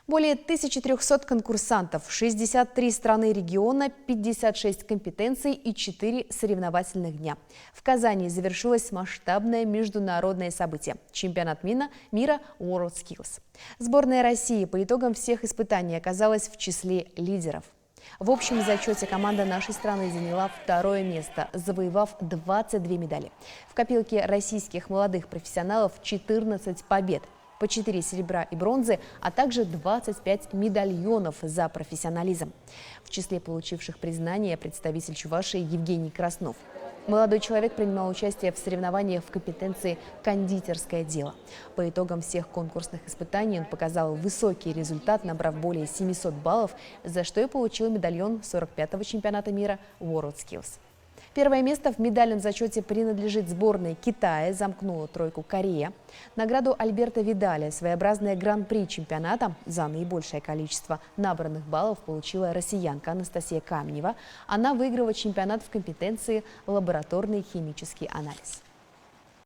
Более 1300 конкурсантов, 63 страны региона, 56 компетенций и 4 соревновательных дня. В Казани завершилось масштабное международное событие – чемпионат мира WorldSkills. Сборная России по итогам всех испытаний оказалась в числе лидеров. В общем зачете команда нашей страны заняла второе место, завоевав 22 медали. В копилке российских молодых профессионалов 14 побед. По 4 серебра и бронзы, а также 25 медальонов за профессионализм. В числе получивших признание представитель Чувашии Евгений Краснов. Молодой человек принимал участие в соревнованиях в компетенции «Кондитерское дело». По итогам всех конкурсных испытаний он показал высокий результат, набрав более 700 баллов, за что и получил медальон 45-го чемпионата мира WorldSkills. Первое место в медальном зачете принадлежит сборной Китая, замкнула тройку Корея. Награду Альберта Видаля, своеобразное гран-при чемпионата за наибольшее количество набранных баллов, получила россиянка Анастасия Каменева. Она выиграла чемпионат в компетенции «Лабораторный химический анализ».